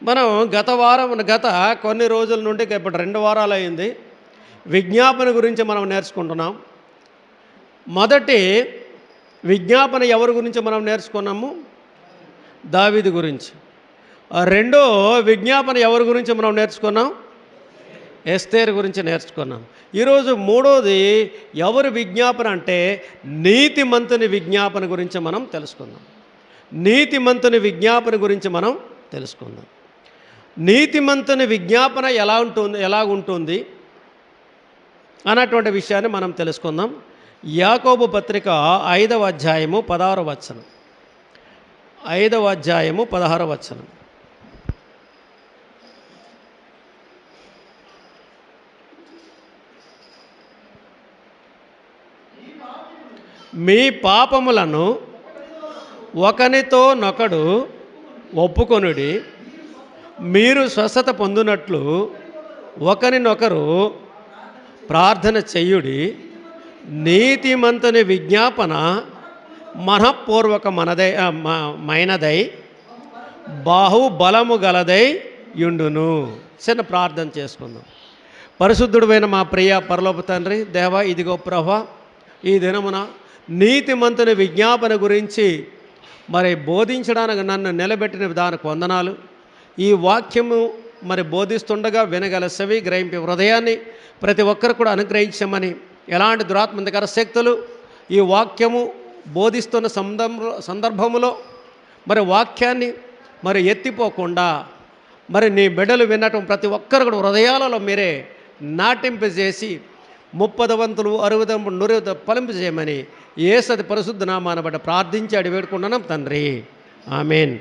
మనం గత కొన్ని రోజుల నుండి ఇప్పుడు 2 వారాలు అయింది విజ్ఞాపన గురించి మనం నేర్చుకుంటున్నాం. మొదటి విజ్ఞాపన ఎవరి గురించి మనం నేర్చుకున్నాము? దావీదు గురించి. రెండో విజ్ఞాపన ఎవరి గురించి మనం నేర్చుకున్నాం? ఎస్తేరు గురించి నేర్చుకున్నాం. ఈరోజు మూడోది ఎవరి విజ్ఞాపన అంటే నీతిమంతుని విజ్ఞాపన గురించి మనం తెలుసుకుందాం. నీతిమంతుని విజ్ఞాపన గురించి మనం తెలుసుకుందాం. నీతిమంతుని విజ్ఞాపన ఎలాగుంటుంది అన్నటువంటి విషయాన్ని మనం తెలుసుకుందాం. యాకోబు పత్రిక 5వ అధ్యాయము 16వ వచనం. 5వ అధ్యాయము 16వ వచనం. మీ పాపములను ఒకనితోనొకడు ఒప్పుకొనుడి, మీరు స్వస్థత పొందునట్లు ఒకరినొకరు ప్రార్థన చెయ్యుడి. నీతిమంతుని విజ్ఞాపన మనఃపూర్వక మైనదై బాహుబలము గలదై యుండును. చిన్న ప్రార్థన చేసుకుందాం. పరిశుద్ధుడైన మా ప్రియ పరలోక తండ్రి, దేవా, ఇదిగో ప్రభా, ఈ దినమున నీతిమంతుని విజ్ఞాపన గురించి బోధించడానికి నన్ను నిలబెట్టిన దానికి వందనాలు. ఈ వాక్యము బోధిస్తుండగా వినగల చెవి, గ్రహింపే హృదయాన్ని ప్రతి ఒక్కరు కూడా అనుగ్రహించమని, ఎలాంటి దురాత్మంధకర శక్తులు ఈ వాక్యము బోధిస్తున్న సందర్భములో వాక్యాన్ని ఎత్తిపోకుండా నీ బిడ్డలు వినటం ప్రతి ఒక్కరు కూడా హృదయాలలో మీరే నాటింపజేసి 30 వంతులు 60 100 ఫలింపు చేయమని యేసది పరిశుద్ధ నామాన బట్టి ప్రార్థించి అడివేడుకుంటున్నాం తండ్రి, ఆమేన్.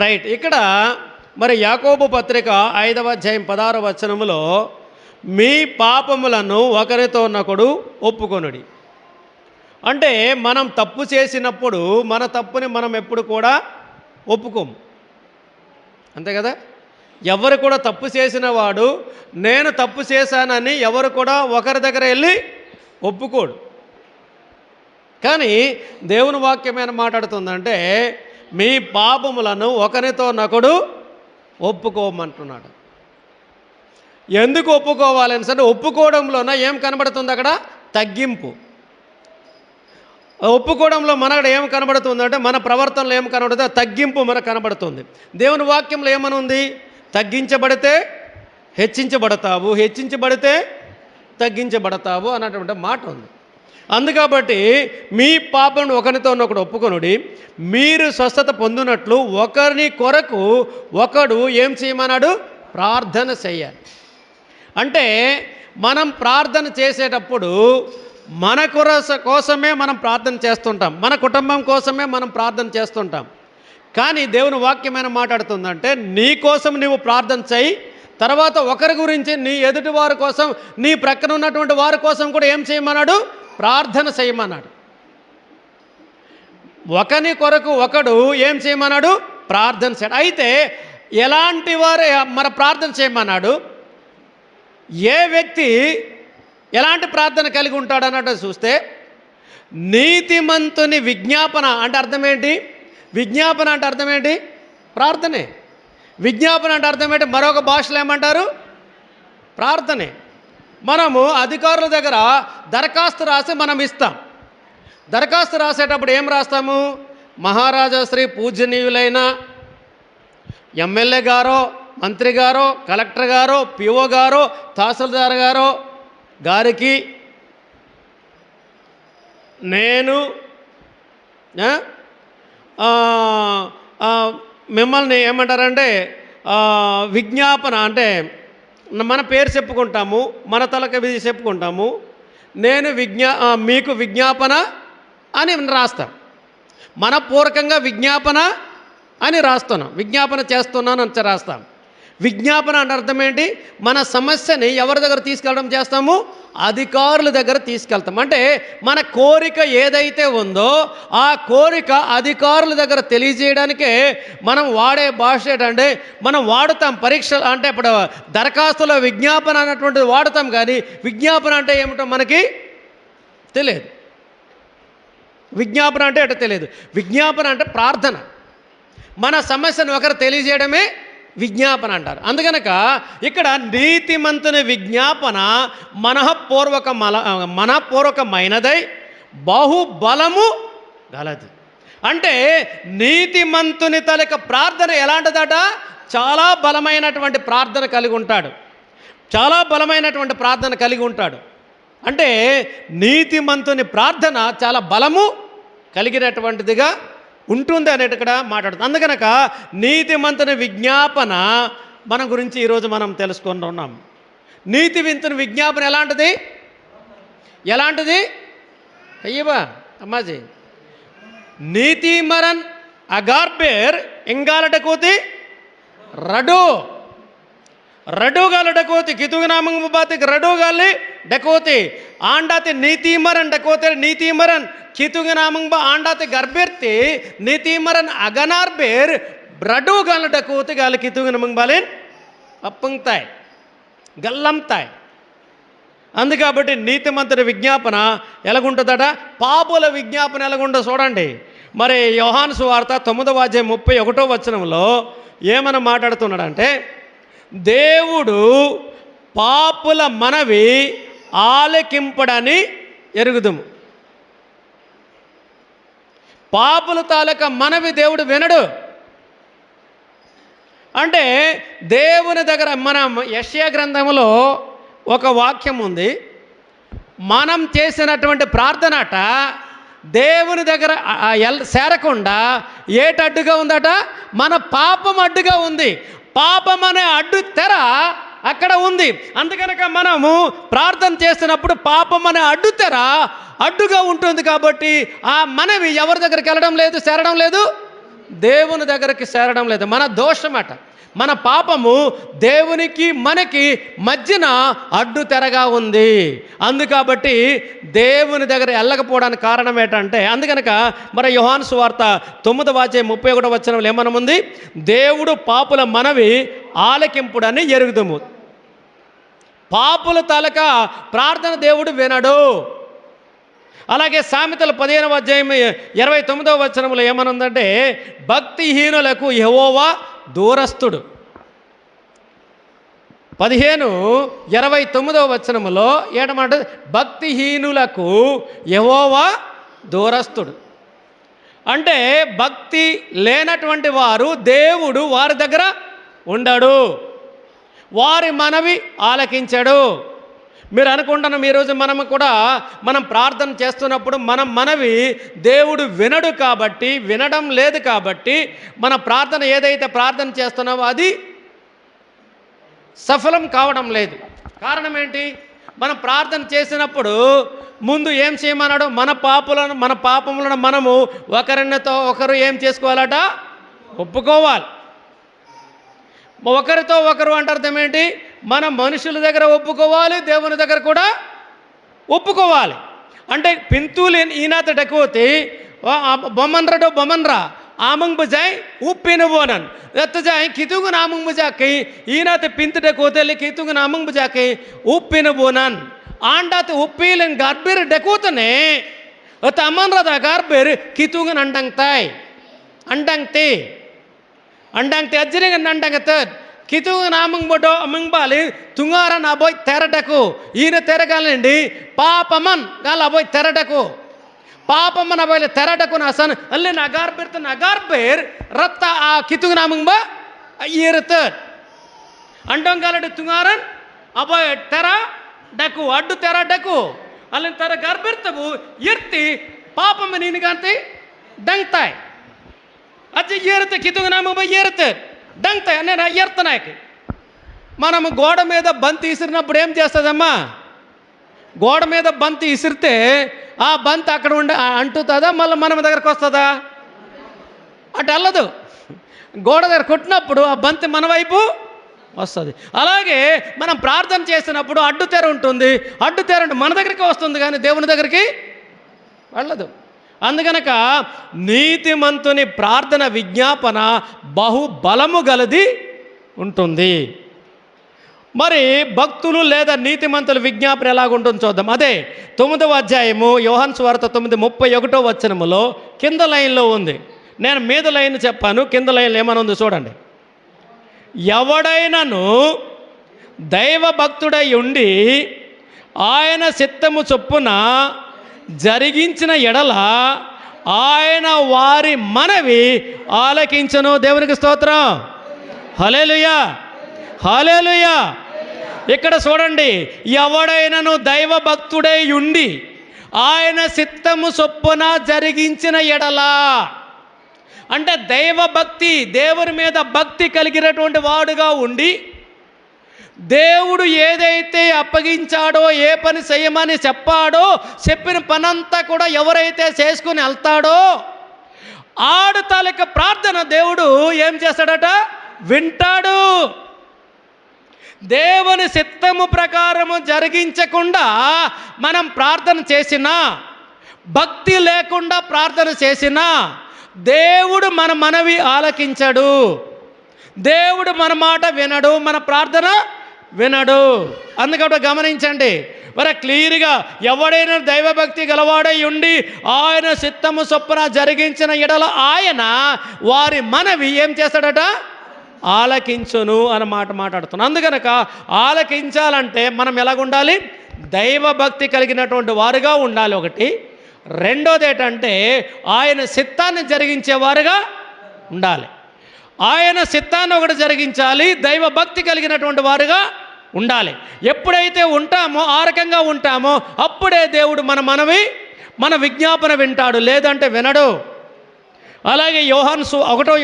రైట్. ఇక్కడ యాకోబు పత్రిక 5వ అధ్యాయం 16వ వచనములో మీ పాపములను ఒకరితోనొకడు ఒప్పుకొనుడి. అంటే మనం తప్పు చేసినప్పుడు మన తప్పుని మనం ఎప్పుడు కూడా ఒప్పుకోము, అంతే కదా. ఎవరు కూడా తప్పు చేసిన వాడు నేను తప్పు చేశానని ఎవరు కూడా ఒకరి దగ్గర వెళ్ళి ఒప్పుకోడు. కానీ దేవుని వాక్యమైన మాట్లాడుతుందంటే మీ పాపములను ఒకరితోనొకడు ఒప్పుకోమంటున్నాడు. ఎందుకు ఒప్పుకోవాలని సరే ఒప్పుకోవడంలోన ఏం కనబడుతుంది? అక్కడ తగ్గింపు. ఒప్పుకోవడంలో మనకు ఏం కనబడుతుందంటే మన ప్రవర్తనలో ఏం కనబడుతుంది? తగ్గింపు మనకు కనబడుతుంది. దేవుని వాక్యంలో ఏమని ఉంది? తగ్గించబడితే హెచ్చించబడతావు, హెచ్చించబడితే తగ్గించబడతావు అన్నటువంటి మాట ఉంది. అందుకబట్టి మీ పాపను ఒకరితోనొకడు ఒప్పుకొనుడి, మీరు స్వస్థత పొందినట్లు ఒకరిని కొరకు ఒకడు ఏం చేయమన్నాడు? ప్రార్థన చేయాలి. అంటే మనం ప్రార్థన చేసేటప్పుడు మన కోసమే మనం ప్రార్థన చేస్తుంటాం, మన కుటుంబం కోసమే మనం ప్రార్థన చేస్తుంటాం. కానీ దేవుని వాక్యమైన మాట్లాడుతుందంటే నీ కోసం నువ్వు ప్రార్థన చేయి, తర్వాత ఒకరి గురించి నీ ఎదుటి వారి కోసం, నీ ప్రక్కన ఉన్నటువంటి వారి కోసం కూడా ఏం చేయమన్నాడు? ప్రార్థన చేయమన్నాడు. ఒకని కొరకు ఒకడు ఏం చేయమన్నాడు? ప్రార్థన చేయడం. అయితే ఎలాంటి వారు ప్రార్థన చేయమన్నాడు? ఏ వ్యక్తి ఎలాంటి ప్రార్థన కలిగి ఉంటాడన్నట్టు చూస్తే నీతిమంతుని విజ్ఞాపన అంటే అర్థం ఏంటి? విజ్ఞాపన అంటే అర్థం ఏంటి? ప్రార్థనే. విజ్ఞాపన అంటే అర్థం ఏంటి? మరొక భాషలో ఏమంటారు? ప్రార్థనే. మనము అధికారుల దగ్గర దరఖాస్తు రాసి మనం ఇస్తాం. దరఖాస్తు రాసేటప్పుడు ఏం రాస్తాము? మహారాజా శ్రీ పూజనీయులైన ఎమ్మెల్యే గారో, మంత్రి గారో, కలెక్టర్ గారో, పిఓ గారో, తహసీల్దార్ గారికి నేను మిమ్మల్ని ఏమంటారంటే విజ్ఞాపన అంటే మన పేరు చెప్పుకుంటాము, మన తలక విధి చెప్పుకుంటాము. నేను మీకు విజ్ఞాపన అని రాస్తాం. మనపూర్వకంగా విజ్ఞాపన అని రాస్తున్నాం, విజ్ఞాపన చేస్తున్నాను అని రాస్తాం. విజ్ఞాపన అంటే అర్థం ఏంటి? మన సమస్యని ఎవరి దగ్గర తీసుకెళ్ళడం చేస్తాము? అధికారుల దగ్గర తీసుకెళ్తాం. అంటే మన కోరిక ఏదైతే ఉందో ఆ కోరిక అధికారుల దగ్గర తెలియజేయడానికే మనం వాడే భాష ఏంటంటే మనం వాడుతాం. పరీక్ష అంటే ఇప్పుడు దరఖాస్తులో విజ్ఞాపన అన్నటువంటిది వాడుతాం, కానీ విజ్ఞాపన అంటే ఏమిటో మనకి తెలియదు. విజ్ఞాపన అంటే తెలియదు. విజ్ఞాపన అంటే ప్రార్థన. మన సమస్యను ఒకరు తెలియజేయడమే విజ్ఞాపన అంటారు. అందుకనక ఇక్కడ నీతిమంతుని విజ్ఞాపన మనఃపూర్వకమైనదై బహుబలము గలది. అంటే నీతిమంతుని తలక ప్రార్థన ఎలాంటిదట? చాలా బలమైనటువంటి ప్రార్థన కలిగి ఉంటాడు. చాలా బలమైనటువంటి ప్రార్థన కలిగి ఉంటాడు. అంటే నీతిమంతుని ప్రార్థన చాలా బలము కలిగినటువంటిదిగా ఉంటుంది అనేది ఇక్కడ మాట్లాడుతుంది. అందుకనక నీతిమంతుని విజ్ఞాపన మన గురించి ఈరోజు మనం తెలుసుకుంటున్నాం. నీతిమంతుని విజ్ఞాపన ఎలాంటిది? ఎలాంటిది? అయ్యబా అమ్మాజీ, నీతిమరన్ అగార్బేర్ ఇంగాలటకోతి रडूगाल डकोती कितुग नामंग बातिक रडूगाली डकोती आंडाते नीतिमरन डकोते नीतिमरन कितुग नामंग आंडाते गर्भेर्ती नीतिमरन अगनार बेर रडूगाल डकोती गाल कितुग नामंग बालेन अप्पंगताय गल्लंताय అందుకబట్టి నీతిమంతుడి విజ్ఞాపన ఎలాగుంటుందట? పాపుల విజ్ఞాపన ఎలాగుంటుందో చూడండి. మరి యోహాను సువార్త 9:31 ఏమని మాట్లాడుతున్నాడంటే, దేవుడు పాపుల మనవి ఆలకింపడని ఎరుగుదుము. పాపుల తాలూకా మనవి దేవుడు వినడు. అంటే దేవుని దగ్గర మనం యెషయా గ్రంథంలో ఒక వాక్యం ఉంది. మనం చేసినటువంటి ప్రార్థనట దేవుని దగ్గర చేరకుండా ఏటి అడ్డుగా ఉందట? మన పాపం అడ్డుగా ఉంది. పాపం అనే అడ్డు తెర అక్కడ ఉంది. అందుకనక మనము ప్రార్థన చేస్తున్నప్పుడు పాపం అనే అడ్డు తెర అడ్డుగా ఉంటుంది. కాబట్టి ఆ మనవి ఎవరి దగ్గరికి వెళ్ళడం లేదు, చేరడం లేదు, దేవుని దగ్గరికి చేరడం లేదు. మన దోషమట, మన పాపము దేవునికి మనకి మధ్యన అడ్డు తెరగా ఉంది. అందుకబట్టి దేవుని దగ్గర వెళ్ళకపోవడానికి కారణం ఏంటంటే, అందుకనక మరి యోహాను సువార్త 9:31 ఏమనముంది? దేవుడు పాపుల మనవి ఆలకింపుడని ఎరుగుదుము. పాపుల తాలూకా ప్రార్థన దేవుడు వినడు. అలాగే సామెతలు 15:29 ఏమనుందంటే, భక్తిహీనులకు యెహోవా దూరస్తుడు. 15:29 ఏటమాట? భక్తిహీనులకు యెహోవా దూరస్తుడు. అంటే భక్తి లేనటువంటి వారు దేవుడు వారి దగ్గర ఉండడు, వారి మనవి ఆలకించడు. మీరు అనుకుంటున్నాం ఈరోజు మనం ప్రార్థన చేస్తున్నప్పుడు మనం మనవి దేవుడు వినడు కాబట్టి, వినడం లేదు కాబట్టి మన ప్రార్థన ఏదైతే ప్రార్థన చేస్తున్నామో అది సఫలం కావడం లేదు. కారణం ఏంటి? మనం ప్రార్థన చేసినప్పుడు ముందు ఏం చేయమన్నాడు? మన పాపములను మనము ఒకరితో ఒకరు ఏం చేసుకోవాలట? ఒప్పుకోవాలి. ఒకరితో ఒకరు అంటే అర్థం ఏంటి? మన మనుషుల దగ్గర ఒప్పుకోవాలి, దేవుని దగ్గర కూడా ఒప్పుకోవాలి. అంటే పింతులు ఈనాత డకోతి బొమ్మన్రా आमंग बजाय उपिन बोनन रत जाए कितुग नामंग बजा के ईना ते पिंत डकोते ले कितुग नामंग बजा के उपिन बोनन आंडा ते उपिलन गार्बेर डकोतने अत अमन रदा गार्बेर कितुग अंडंगते अज्जरिग अंडंगत कितुग नामंग बडो अमंग बाले तुंगारा नाबोय तेरडको ईन तेरगालंडी पापमन गाल अबोय तेरडको पापमन अबोय तेरडको नासन अल्ले नगार रत्ता आ कितुग नामंग बा येरत अंडंगालड तुंगारन अबोय तेरा डको अड्डु तेरा डको अल्ले तेरा गार्बेरतबु यर्ति पापमन इनगांते डंगताय अज्ज येरत कितुग नामंग बा येरत డంగతాయి అనే ఎర్తనాయకి. మనం గోడ మీద బంతి ఇసిరినప్పుడు ఏం చేస్తుందమ్మా? గోడ మీద బంతి ఇసిరితే ఆ బంతి అక్కడ ఉండి అంటుతుందా, మళ్ళీ మన దగ్గరకు వస్తుందా? అటు వెళ్ళదు. గోడ దగ్గర కొట్టినప్పుడు ఆ బంతి మన వైపు వస్తుంది. అలాగే మనం ప్రార్థన చేసినప్పుడు అడ్డు తెర ఉంటుంది. అడ్డు తెర మన దగ్గరికి వస్తుంది కానీ దేవుని దగ్గరికి వెళ్ళదు. అందుకనక నీతిమంతుని ప్రార్థన విజ్ఞాపన బహుబలము గలది ఉంటుంది. మరి భక్తులు లేదా నీతిమంతుల విజ్ఞాపన ఎలాగుంటుందో చూద్దాం. అదే 9వ అధ్యాయము యోహాను సువార్త 9:31 కింద లైన్లో ఉంది. నేను మీద లైన్ చెప్పాను, కింద లైన్లో ఏమనుంది చూడండి. ఎవడైనను దైవ భక్తుడై ఉండి ఆయన చిత్తము చొప్పున జరిగించిన ఎడల ఆయన వారి మనవి ఆలకించును. దేవునికి స్తోత్రం. హల్లెలూయా, హల్లెలూయా. ఇక్కడ చూడండి, ఎవడైనను దైవ భక్తుడై ఉండి ఆయన చిత్తము చొప్పున జరిగించిన ఎడలా అంటే దైవ భక్తి, దేవుని మీద భక్తి కలిగినటువంటి వాడుగా ఉండి దేవుడు ఏదైతే అప్పగించాడో, ఏ పని చేయమని చెప్పాడో, చెప్పిన పనంతా కూడా ఎవరైతే చేసుకుని వెళ్తాడో ఆడు తాలూకా ప్రార్థన దేవుడు ఏం చేస్తాడట? వింటాడు. దేవుని చిత్తము ప్రకారము జరిగించకుండా మనం ప్రార్థన చేసినా, భక్తి లేకుండా ప్రార్థన చేసినా దేవుడు మన మనవి ఆలకించడు, దేవుడు మన మాట వినడు, మన ప్రార్థన వినడు. అందుకని గమనించండి, మరి క్లియర్గా ఎవడైనా దైవభక్తి గలవాడై ఉండి ఆయన చిత్తము చొప్పున జరిగించిన ఎడల ఆయన వారి మనవి ఏం చేస్తాడట? ఆలకించును అన్నమాట మాట్లాడుతున్నాను. అందుకనక ఆలకించాలంటే మనం ఎలాగుండాలి? దైవభక్తి కలిగినటువంటి వారుగా ఉండాలి ఒకటి. రెండోది ఏంటంటే ఆయన చిత్తాన్ని జరిగించేవారుగా ఉండాలి. ఆయన చిత్తాన్ని ఒకటి జరిగించాలి, దైవ భక్తి కలిగినటువంటి వారుగా ఉండాలి. ఎప్పుడైతే ఉంటామో, ఆ రకంగా ఉంటామో అప్పుడే దేవుడు మనవి, మన విజ్ఞాపన వింటాడు, లేదంటే వినడు. అలాగే ఒకటో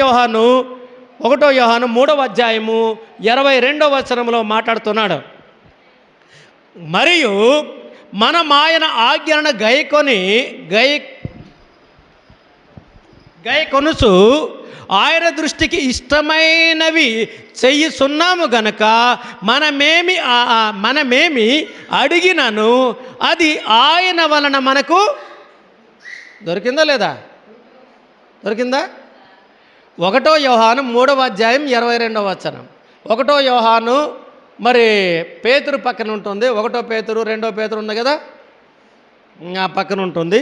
యోహాను 3వ అధ్యాయము 22వ వచనంలో మాట్లాడుతున్నాడు. మరియు మనం ఆయన ఆజ్ఞలను గైకొనుచు ఆయన దృష్టికి ఇష్టమైనవి చెయ్యుచున్నాము గనక మనమేమి అడిగినను అది ఆయన వలన మనకు దొరికిందా లేదా? దొరికిందా? 1 యోహాను 3వ అధ్యాయం 22వ వచనం. 1 యోహాను మరి పేతురు పక్కన ఉంటుంది. 1 పేతురు 2 పేతురు ఉంది కదా, ఆ పక్కన ఉంటుంది.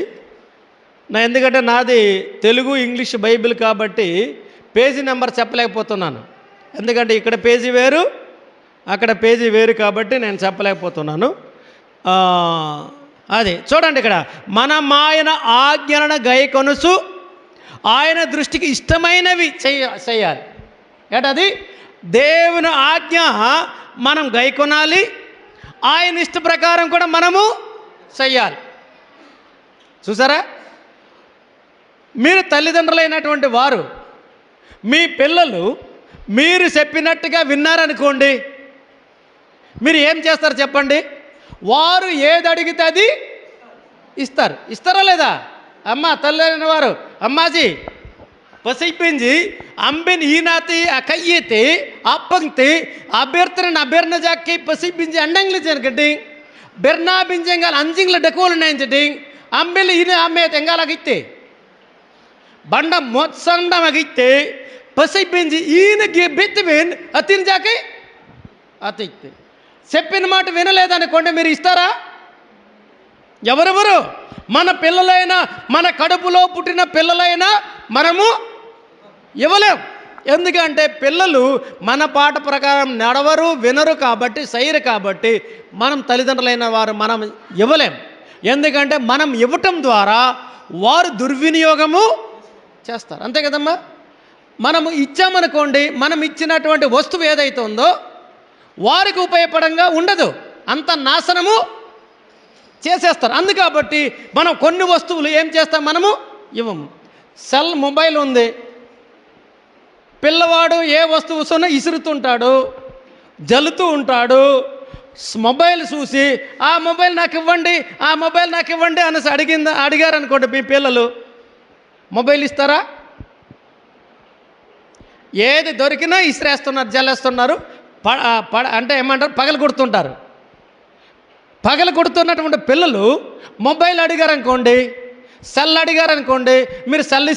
ఎందుకంటే నాది తెలుగు ఇంగ్లీష్ బైబిల్ కాబట్టి పేజీ నెంబర్ చెప్పలేకపోతున్నాను. ఎందుకంటే ఇక్కడ పేజీ వేరు, అక్కడ పేజీ వేరు కాబట్టి నేను చెప్పలేకపోతున్నాను. అది చూడండి, ఇక్కడ మనం ఆయన ఆజ్ఞలను గైకొనుచు ఆయన దృష్టికి ఇష్టమైనవి చేయాలి. ఏటది? దేవుని ఆజ్ఞ మనం గైకొనాలి, ఆయన ఇష్ట ప్రకారం కూడా మనము చెయ్యాలి. చూసారా? మీరు తల్లిదండ్రులైనటువంటి వారు, మీ పిల్లలు మీరు చెప్పినట్టుగా విన్నారనుకోండి, మీరు ఏం చేస్తారు చెప్పండి? వారు ఏది అడిగితే అది ఇస్తారు. ఇస్తారా లేదా? అమ్మ తల్లి వారు, అమ్మాజీ పసిపించి అంబిన్ ఈనాతి కయ్యితే అప్పంతి అభ్యర్థన జాకి పసిపించి అండంగ్లు చెనకటి బెర్నా బింజంగాల్ అంజింగ్ల డెకోలు నేంచటి అంబిల్ ఈయన అమ్మే తెంగాలగితే బండ మొత్సండమగితే పసిపించి ఈయనకి బెత్తివిన్ అతిని జాకి అతిక్తే చెప్పిన మాట వినలేదనుకోండి, మీరు ఇస్తారా? ఎవరెవరు? మన పిల్లలైనా, మన కడుపులో పుట్టిన పిల్లలైనా మనము ఇవ్వలేం. ఎందుకంటే పిల్లలు మన పాట ప్రకారం నడవరు, వినరు కాబట్టి, సైరు కాబట్టి మనం తల్లిదండ్రులైన వారు మనం ఇవ్వలేం. ఎందుకంటే మనం ఇవ్వటం ద్వారా వారు దుర్వినియోగము చేస్తారు. అంతే కదమ్మా? మనము ఇచ్చామనుకోండి, మనం ఇచ్చినటువంటి వస్తువు ఏదైతే ఉందో వారికి ఉపయోగపడంగా ఉండదు, అంత నాశనము చేసేస్తారు. అందుకాబట్టి మనం కొన్ని వస్తువులు ఏం చేస్తాం? మనము ఇవ్వము. మొబైల్ ఉంది, పిల్లవాడు ఏ వస్తువును ఇసురుతుంటాడు, జల్లుతూ ఉంటాడు. మొబైల్ చూసి ఆ మొబైల్ నాకు ఇవ్వండి, ఆ మొబైల్ నాకు ఇవ్వండి అనేసి అడిగారనుకోండి, మీ పిల్లలు మొబైల్ ఇస్తారా? ఏది దొరికినా ఇసిరేస్తున్నారు, జల్లేస్తున్నారు. అంటే ఏమంటారు, పగలు కొడుతుంటారు. పగలు కొడుతున్నటువంటి పిల్లలు మొబైల్ అడిగారనుకోండి, సెల్ అడిగారనుకోండి, మీరు సెల్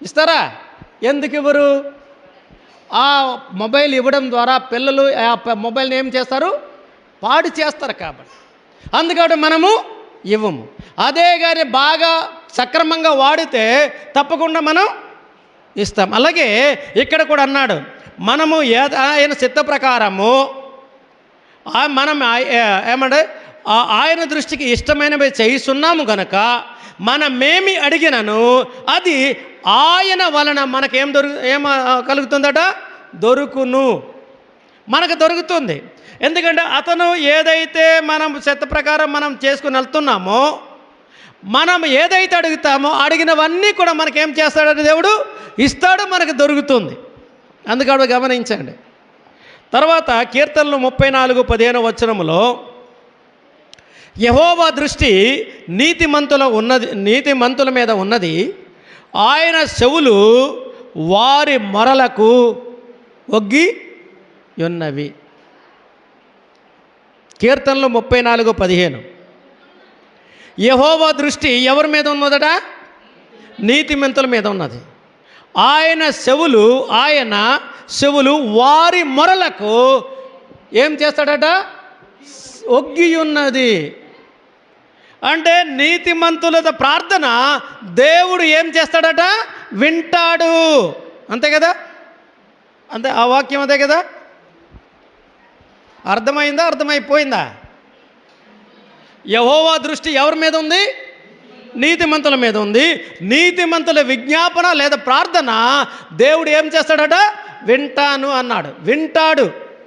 ఇస్తారా? ఎందుకు ఇవ్వరు? ఆ మొబైల్ ఇవ్వడం ద్వారా పిల్లలు ఆ మొబైల్ని ఏం చేస్తారు? పాడు చేస్తారు. కాబట్టి అందుకని మనము ఇవ్వము. అదే కానీ బాగా సక్రమంగా వాడితే తప్పకుండా మనం ఇస్తాం. అలాగే ఇక్కడ కూడా అన్నాడు, మనము ఆయన చిత్త ప్రకారము మనం ఏమంటే ఆయన దృష్టికి ఇష్టమైనవి చేయిస్తున్నాము కనుక మనమేమి అడిగినను అది ఆయన వలన మనకేం కలుగుతుందట, దొరుకును, మనకు దొరుకుతుంది. ఎందుకంటే అతను ఏదైతే మనం చిత్త ప్రకారం మనం చేసుకుని వెళ్తున్నామో, మనం ఏదైతే అడుగుతామో అడిగినవన్నీ కూడా మనకేం చేస్తాడని దేవుడు ఇస్తాడు, మనకు దొరుకుతుంది. అందుకని గమనించండి. తర్వాత కీర్తనలు 34:15 వచనములో యెహోవా దృష్టి నీతిమంతుల మీద ఉన్నది, ఆయన చెవులు వారి మొరలకు ఒగ్గి ఉన్నవి. కీర్తనలు 34:15. యెహోవా దృష్టి ఎవరి మీద ఉన్నదట? నీతిమంతుల మీద ఉన్నది. ఆయన చెవులు వారి మొరలకు ఏం చేస్తాడట? ఒగ్గి ఉన్నది. అంటే నీతిమంతుల ప్రార్థన దేవుడు ఏం చేస్తాడట? వింటాడు. అంతే కదా? అంతే, ఆ వాక్యం అదే కదా? అర్థమైందా? అర్థమైపోయిందా? యెహోవా దృష్టి ఎవరి మీద ఉంది? నీతిమంతుల మీద ఉంది. నీతిమంతుల విజ్ఞాపన లేదా ప్రార్థన దేవుడు ఏం చేస్తాడట? వింటాను అన్నాడు, వింటాడు.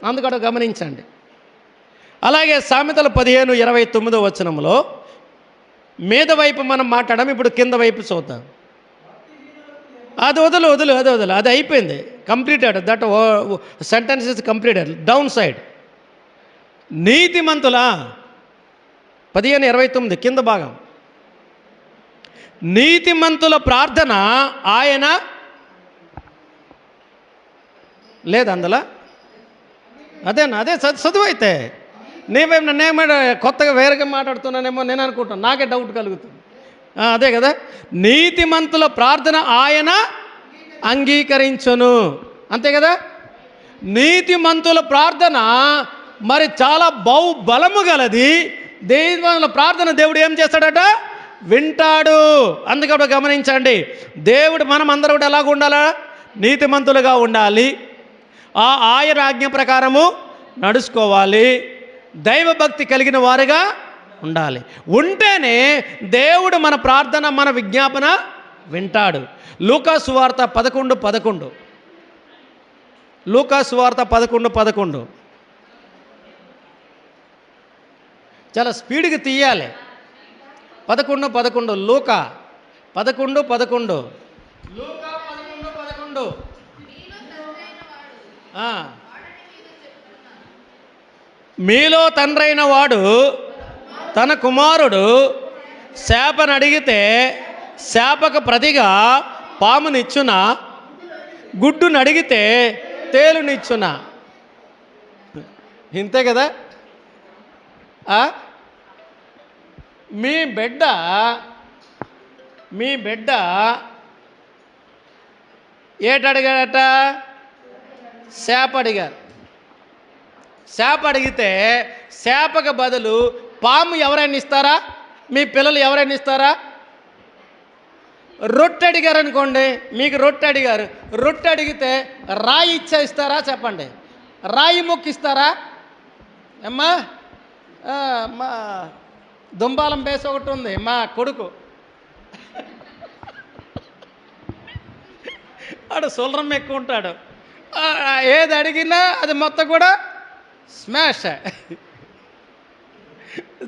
అందుకని గమనించండి. అలాగే సామెతలు 15:29 వచనంలో మీద వైపు మనం మాట్లాడడం, ఇప్పుడు కింద వైపు చూద్దాం. అది వదులు, అది అయిపోయింది, completed. That sentence is completed. Down side నీతిమంతుల 15:29 కింద భాగం, నీతిమంతుల ప్రార్థన ఆయన లేదు అందులో. అదే చదువు. అయితే నేనేమో కొత్తగా వేరేగా మాట్లాడుతున్నానేమో నేను అనుకుంటాను, నాకే డౌట్ కలుగుతుంది. అదే కదా, నీతిమంతుల ప్రార్థన ఆయన అంగీకరించును. అంతే కదా? నీతిమంతుల ప్రార్థన మరి చాలా బలము గలది. దేవుని ప్రార్థన దేవుడు ఏం చేస్తాడట? వింటాడు. అందుకని గమనించండి, దేవుడు మనం అందరూ కూడా ఎలాగ ఉండాలా? నీతిమంతులుగా ఉండాలి, ఆయన ఆజ్ఞ ప్రకారము నడుచుకోవాలి, దైవభక్తి కలిగిన వారుగా ఉండాలి. ఉంటేనే దేవుడు మన ప్రార్థన, మన విజ్ఞాపన వింటాడు. లూకా సువార్త 11:11. లూకా సువార్త 11:11. చాలా స్పీడ్గా తీయాలి. 11:11. లూకా 11:11. లూకా 11:11. మీలో తండ్రైన వాడు తన కుమారుడు శాపను అడిగితే శాపకు ప్రతిగా పామునిచ్చునా? గుడ్డును అడిగితే తేలునిచ్చునా? ఇంతే కదా? మీ బిడ్డ ఏటడిగాడట? శాప అడిగారు. శాప అడిగితే శాపకు బదులు పాము ఎవరైనా ఇస్తారా? మీ పిల్లలు ఎవరైనా ఇస్తారా? రొట్టె అడిగారు అనుకోండి, మీకు రొట్టె అడిగారు, రొట్టె అడిగితే రాయి ఇస్తారా? చెప్పండి, రాయి మొక్కిస్తారా? అమ్మా, మా దుంబాలం బేస్ ఒకటి ఉంది, మా కొడుకు ఆడు సులరం ఎక్కువ ఉంటాడు. ఏది అడిగినా అది మొత్తం కూడా స్మాష్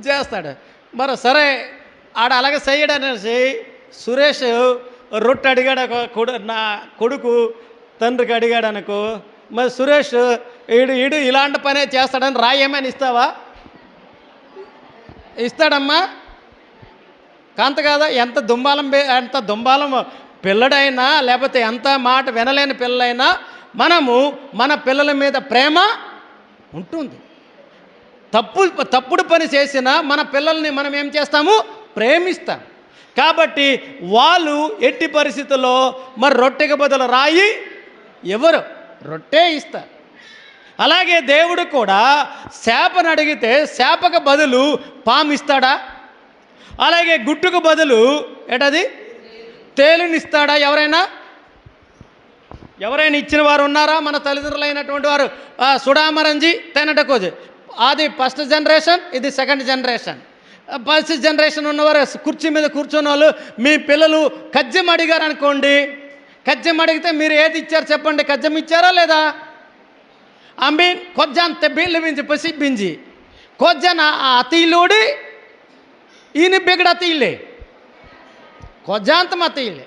చేస్తాడు. మరి సరే ఆడ అలాగే చేయడనేసి సురేష్ రొట్టె అడిగాడు, నా కొడుకు తండ్రికి అడిగాడు అనుకో, మరి సురేష్ ఈడు ఇలాంటి పనే చేస్తాడని రాయి ఏమైనా ఇస్తావా? ఇస్తాడమ్మా? కాంత కదా. ఎంత దుంబాలం పిల్లడైనా లేకపోతే ఎంత మాట వినలేని పిల్లలైనా మన పిల్లల మీద ప్రేమ ఉంటుంది. తప్పుడు పని చేసినా మన పిల్లల్ని మనం ఏం చేస్తాము? ప్రేమిస్తాం. కాబట్టి వాళ్ళు ఎట్టి పరిస్థితుల్లో మరి రొట్టెకి బదులు రాయి ఎవరు? రొట్టె ఇస్తారు. అలాగే దేవుడు కూడా శాపను అడిగితే శాపకు బదులు పాము ఇస్తాడా? అలాగే గుట్టుకు బదులు ఏటది తేలునిస్తాడా? ఎవరైనా ఇచ్చిన వారు ఉన్నారా? మన తల్లిదండ్రులైనటువంటి వారు సుడామరంజి తెనటకోజు, అది ఫస్ట్ జనరేషన్, ఇది సెకండ్ జనరేషన్. ఫస్ట్ జనరేషన్ ఉన్నవారు కుర్చీ మీద కూర్చున్న వాళ్ళు, మీ పిల్లలు కజ్జం అడిగారు అనుకోండి, కజ్జం అడిగితే మీరు ఏది ఇచ్చారు చెప్పండి? కజ్జం ఇచ్చారా లేదా? అమీన్ కొజ్జాన్ బిల్లు బించి పసి బించి కొజ్జాన్ అతీలుడి ఈయన బిగడ అతీలే కొజ్జాంతం అతీలే,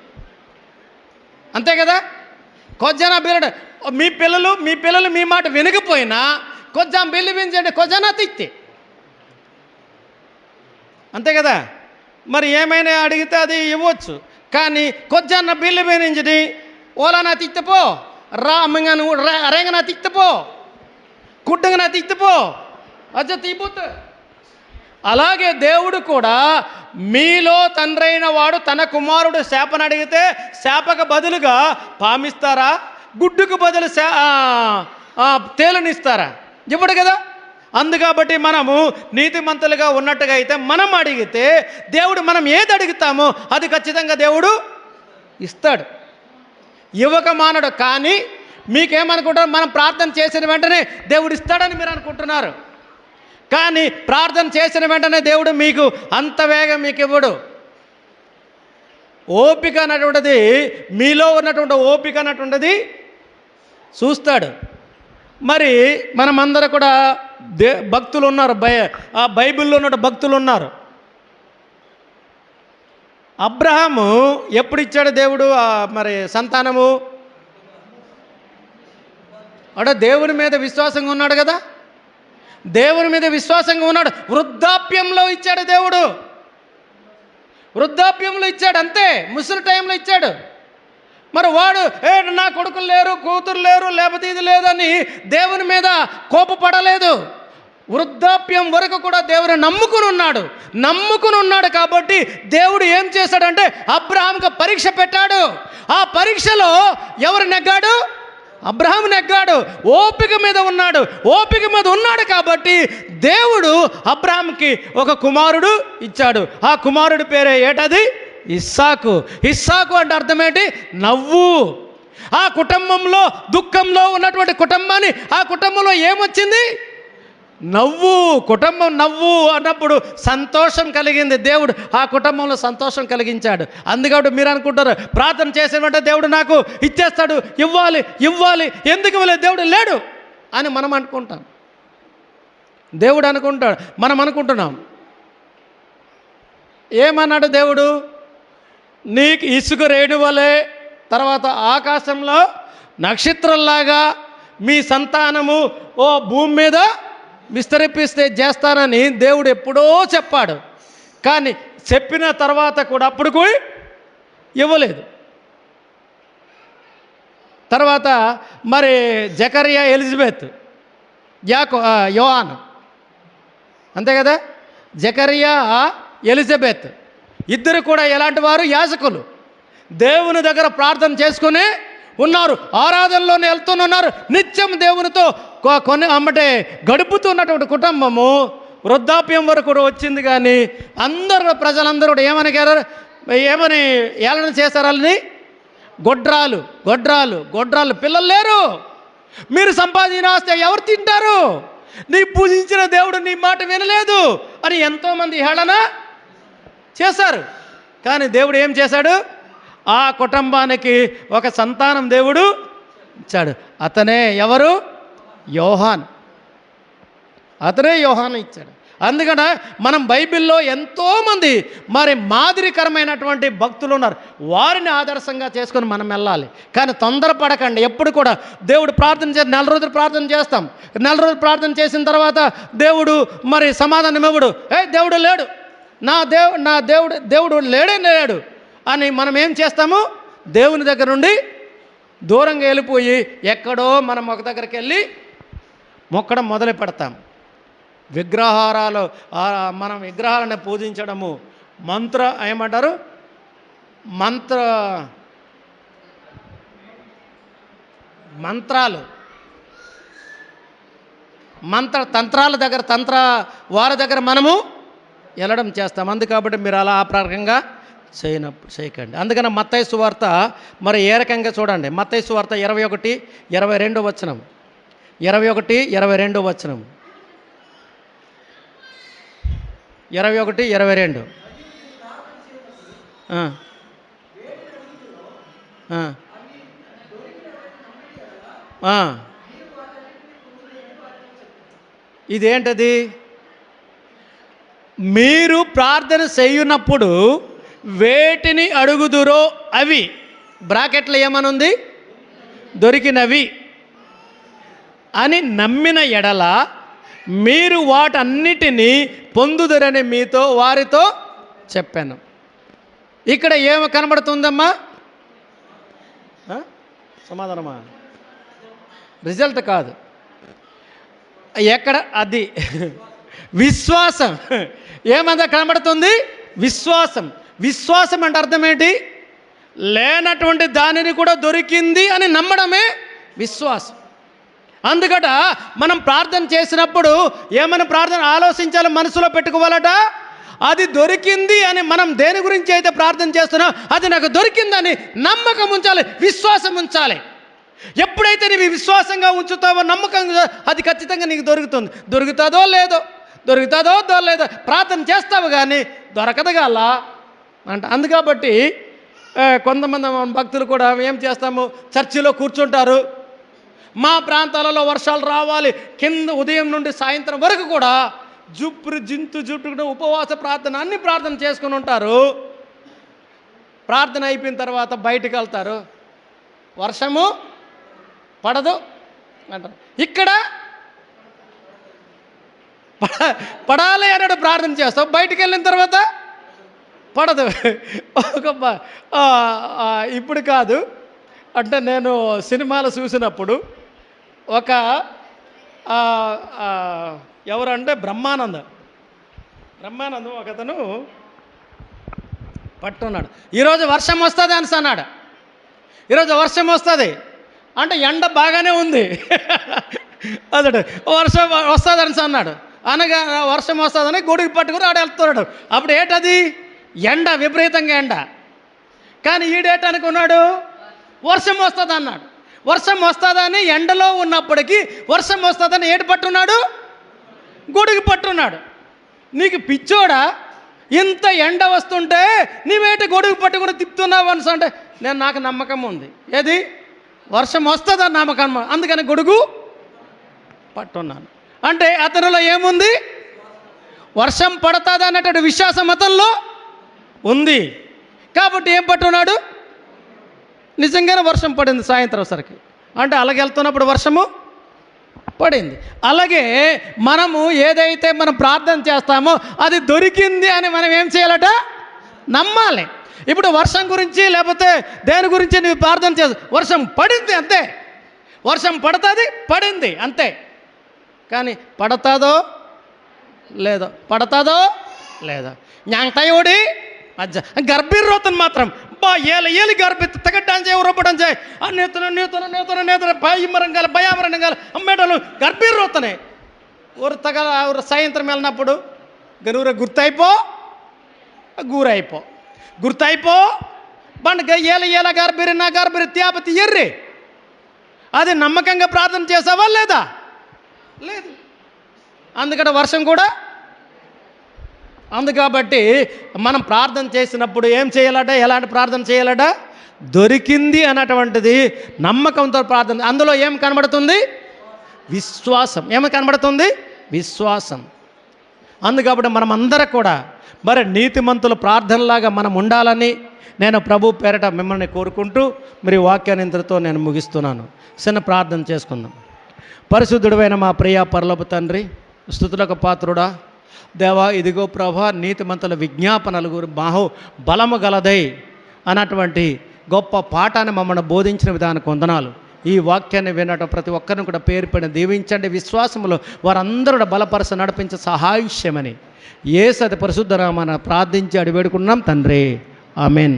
అంతే కదా? కొజ్జాన బిగడ మీ పిల్లలు మీ మాట వినకపోయినా కొజ్జాం బిల్లు బించండి, కొజ్జాన తిత్తే, అంతే కదా? మరి ఏమైనా అడిగితే అది ఇవ్వచ్చు. కానీ కొజ్జాన్న బిల్లు బించడి ఓలానా తిత్తపో, రామంగాను రేంగనా తిత్తపో, కుడ్డంగా తిత్తపో, అజ్జ తీపోతు. అలాగే దేవుడు కూడా మీలో తండ్రైన వాడు తన కుమారుడు శాపను అడిగితే శాపకు బదులుగా పామిస్తారా? గుడ్డుకు బదులు తేలునిస్తారా? ఇవ్వడు కదా. అందుకాబట్టి మనము నీతిమంతులుగా ఉన్నట్టుగా అయితే మనం అడిగితే దేవుడు మనం ఏది అడుగుతామో అది ఖచ్చితంగా దేవుడు ఇస్తాడు, ఇవ్వక మానడు. కానీ మీకేమనుకుంటారు? మనం ప్రార్థన చేసిన వెంటనే దేవుడు ఇస్తాడని మీరు అనుకుంటున్నారు. కానీ ప్రార్థన చేసిన వెంటనే దేవుడు మీకు అంత వేగం మీకు ఇవ్వడు. ఓపిక అన్నటువంటిది, మీలో ఉన్నటువంటి ఓపిక అన్నటువంటిది చూస్తాడు. మరి మనమందరూ కూడా భక్తులు ఉన్నారు, ఆ బైబిల్లో ఉన్న భక్తులు ఉన్నారు. అబ్రహాము ఎప్పుడు ఇచ్చాడు దేవుడు మరి సంతానము? అంటే దేవుని మీద విశ్వాసంగా ఉన్నాడు కదా, దేవుని మీద విశ్వాసంగా ఉన్నాడు. వృద్ధాప్యంలో ఇచ్చాడు దేవుడు, వృద్ధాప్యంలో ఇచ్చాడు, అంతే. ముసలి టైంలో ఇచ్చాడు. మరి వాడు నా కొడుకులు లేరు, కూతురు లేరు, లేకపోతే ఇది లేదని దేవుని మీద కోపపడలేదు. వృద్ధాప్యం వరకు కూడా దేవుని నమ్ముకుని ఉన్నాడు. కాబట్టి దేవుడు ఏం చేశాడంటే అబ్రహాంకు పరీక్ష పెట్టాడు. ఆ పరీక్షలో ఎవరు నెగ్గాడు? అబ్రహాం నెగ్గాడు. ఓపిక మీద ఉన్నాడు కాబట్టి దేవుడు అబ్రహాంకి ఒక కుమారుడు ఇచ్చాడు. ఆ కుమారుడి పేరే ఏటది? ఇస్సాకు. ఇస్సాకు అంటే అర్థం ఏంటి? నవ్వు. ఆ కుటుంబంలో దుఃఖంలో ఉన్నటువంటి కుటుంబాన్ని, ఆ కుటుంబంలో ఏమొచ్చింది? నవ్వు. కుటుంబం నవ్వు అన్నప్పుడు సంతోషం కలిగింది. దేవుడు ఆ కుటుంబంలో సంతోషం కలిగించాడు. అందుకని మీరు అనుకుంటారు ప్రార్థన చేసేమంటే దేవుడు నాకు ఇచ్చేస్తాడు, ఇవ్వాలి, ఎందుకు ఇవ్వలేదు? దేవుడు లేడు అని మనం అనుకుంటాం. దేవుడు అనుకుంటాడు, మనం అనుకుంటున్నాం. ఏమన్నాడు దేవుడు? నీకు ఇసుక రేణువలే, తర్వాత ఆకాశంలో నక్షత్రంలాగా మీ సంతానము ఓ భూమి మీద విస్తరిపిస్తే చేస్తానని దేవుడు ఎప్పుడో చెప్పాడు. కానీ చెప్పిన తర్వాత కూడా అప్పుడు కూడా ఇవ్వలేదు. తర్వాత మరి జకరియా, ఎలిజబెత్, యోహాను, అంతే కదా? జకరియా, ఎలిజబెత్ ఇద్దరు కూడా ఎలాంటి వారు? యాజకులు. దేవుని దగ్గర ప్రార్థన చేసుకుని ఉన్నారు, ఆరాధనలోనే వెళ్తున్నారు, నిత్యం దేవునితో గడుపుతున్నటువంటి కుటుంబము వృద్ధాప్యం వరకు కూడా వచ్చింది. కానీ ప్రజలందరూ కూడా ఏమని ఏలన చేశారని? గొడ్రాలు, పిల్లలు లేరు. మీరు సంపాదించిన ఆస్తి ఎవరు తింటారు? నీ పూజించిన దేవుడు నీ మాట వినలేదు అని ఎంతోమంది హేళన చేశారు. కానీ దేవుడు ఏం చేశాడు? ఆ కుటుంబానికి ఒక సంతానం దేవుడు ఇచ్చాడు. అతనే ఎవరు? యోహాన్. అతనే యోహాను ఇచ్చాడు. అందుకని మనం బైబిల్లో ఎంతోమంది మరి మాదిరికరమైనటువంటి భక్తులు ఉన్నారు. వారిని ఆదర్శంగా చేసుకొని మనం వెళ్ళాలి. కానీ తొందరపడకండి. ఎప్పుడు కూడా దేవుడు ప్రార్థన చేసి 4 రోజులు ప్రార్థన చేస్తాం. 4 రోజులు ప్రార్థన చేసిన తర్వాత దేవుడు మరి సమాధానం ఇవ్వడు. దేవుడు లేడు, నా దేవుడు లేడు అని మనం ఏం చేస్తాము? దేవుని దగ్గర నుండి దూరంగా వెళ్ళిపోయి ఎక్కడో మనం ఒక దగ్గరికి వెళ్ళి మొక్కడం మొదలు పెడతాం. మనం విగ్రహాలను పూజించడము, ఏమంటారు? తంత్రాల దగ్గర వారి దగ్గర మనము వెళ్ళడం చేస్తాం. కాబట్టి మీరు అలా ఆ ప్రకంగా చేయకండి. అందుకని మత్తయి సువార్త మరి ఏ రకంగా చూడండి. మత్తయి సువార్త 21:22 వచనం, 21:22 వచనం, 21:22. ఇదేంటది? మీరు ప్రార్థన చేయునప్పుడు వేటిని అడుగుదురో అవి, బ్రాకెట్లో ఏమనుంది, దొరికినవి అని నమ్మిన ఎడల మీరు వాటన్నిటినీ పొందుదురని మీతో వారితో చెప్పాను. ఇక్కడ ఏమి కనబడుతుందమ్మా? సమాధానమా? రిజల్ట్ కాదు, ఎక్కడ అది విశ్వాసం. ఏమంతా కనబడుతుంది? విశ్వాసం. విశ్వాసం అంటే అర్థం ఏంటి? లేనటువంటి దానిని కూడా దొరికింది అని నమ్మడమే విశ్వాసం. అందుకట మనం ప్రార్థన చేసినప్పుడు ఏమైనా ప్రార్థన ఆలోచించాలి, మనసులో పెట్టుకోవాలట, అది దొరికింది అని. మనం దేని గురించి అయితే ప్రార్థన చేస్తున్నాం అది నాకు దొరికిందని నమ్మకం ఉంచాలి, విశ్వాసం ఉంచాలి. ఎప్పుడైతే నీవు విశ్వాసంగా ఉంచుతావో, నమ్మకంగా, అది ఖచ్చితంగా నీకు దొరుకుతుంది. దొరుకుతుందో లేదో ప్రార్థన చేస్తావు కానీ దొరకదుగాల అంట. అందుకబట్టి కొంతమంది భక్తులు కూడా ఏం చేస్తాము, చర్చిలో కూర్చుంటారు. మా ప్రాంతాలలో వర్షాలు రావాలి, కింద ఉదయం నుండి సాయంత్రం వరకు కూడా జుట్టు ఉపవాస ప్రార్థన అన్ని ప్రార్థన చేసుకుని ఉంటారు. ప్రార్థన అయిపోయిన తర్వాత బయటకు వెళ్తారు, వర్షము పడదు అంటారు. ఇక్కడ పడాలి అన్నాడు, ప్రార్థన చేస్తావు, బయటికి వెళ్ళిన తర్వాత పడదు. ఇప్పుడు కాదు అంటే నేను సినిమాలు చూసినప్పుడు ఒక ఎవరంటే బ్రహ్మానందం ఒకతను పట్టున్నాడు. ఈరోజు వర్షం వస్తుంది అని అన్నాడు. ఈరోజు వర్షం వస్తుంది అంటే ఎండ బాగానే ఉంది, అదే వర్షం వస్తుందని అన్నాడు. అనగా వర్షం వస్తుందని గొడుగు పట్టుకుని ఆడ వెళ్తున్నాడు. అప్పుడు ఏంటది? ఎండ, విపరీతంగా ఎండ. కానీ ఈడేట అనుకున్నాడు, వర్షం వస్తుంది అన్నాడు. వర్షం వస్తుందని ఎండలో ఉన్నప్పటికీ వర్షం వస్తుందని ఏడు పట్టున్నాడు, గొడుగు పట్టున్నాడు. నీకు పిచ్చోడా, ఇంత ఎండ వస్తుంటే నీవేట గొడుగు పట్టుకుని తిప్పుతున్నావు అని అంటే, నాకు నమ్మకం ఉంది, ఏది వర్షం వస్తుందని నమ్మకం, అందుకని గొడుగు పట్టున్నాను. అంటే అతనిలో ఏముంది? వర్షం పడుతుంది అన్నటువంటి విశ్వాసం అతనిలో ఉంది. కాబట్టి ఏం పట్టున్నాడు? నిజంగానే వర్షం పడింది సాయంత్రం సరికి. అంటే అలాగే వెళ్తున్నప్పుడు వర్షము పడింది. అలాగే మనము ఏదైతే మనం ప్రార్థన చేస్తామో అది దొరికింది అని మనం ఏం చేయాలట? నమ్మాలి. ఇప్పుడు వర్షం గురించి లేకపోతే దేని గురించి నువ్వు ప్రార్థన చేస్తావు, వర్షం పడింది అంతే, వర్షం పడుతుంది, పడింది అంతే. కానీ పడతాదో లేదో ஞாங்கத்தையோடி అజ్జ గర్భిరోతను మాత్రం బా ఏలి గర్భి తగడ్డాంచే రొప్పడంచే నేతన భయమరంగాల అమ్మేటలు గర్భిరోతనే ఊరు తగల ఊరు సాయంత్రం వెళ్ళినప్పుడు గనూర గుర్తయిపో బండ ఏల గర్భిరి త్యాపతి ఎర్రి. అది నమ్మకంగా ప్రార్థన చేసావా లేదా? లేదు. అందుకని వర్షం కూడా కాబట్టి మనం ప్రార్థన చేసినప్పుడు ఏం చేయాలట? ఎలాంటి ప్రార్థన చేయాలట? దొరికింది అన్నటువంటిది నమ్మకంతో ప్రార్థన. అందులో ఏం కనబడుతుంది? విశ్వాసం. ఏమి కనబడుతుంది? విశ్వాసం. అందుకబట్టి మనం అందరం కూడా మరి నీతిమంతుల ప్రార్థనలాగా మనం ఉండాలని నేను ప్రభు పేరట మిమ్మల్ని కోరుకుంటూ మరి వాక్యాన్ని ఇంతటితో నేను ముగిస్తున్నాను. చిన్న ప్రార్థన చేసుకుందాం. పరిశుద్ధుడైన మా ప్రియ పరలోక తండ్రి, స్తుతులకు పాత్రుడా దేవా, ఇదిగో ప్రభా, నీతిమంతుల విజ్ఞాపనలు బాహు బలము గలదై అన్నటువంటి గొప్ప పాఠాన్ని మమ్మల్ని బోధించిన విధానికి వందనాలు. ఈ వాక్యాన్ని వినటం ప్రతి ఒక్కరిని కూడా పేరు పైన దీవించండి. విశ్వాసంలో వారందరూ బలపరచ నడిపించే సహాయమని యేసు పరిశుద్ధ నామమున ప్రార్థించి అడివేడుకున్నాం తండ్రి. ఆమెన్.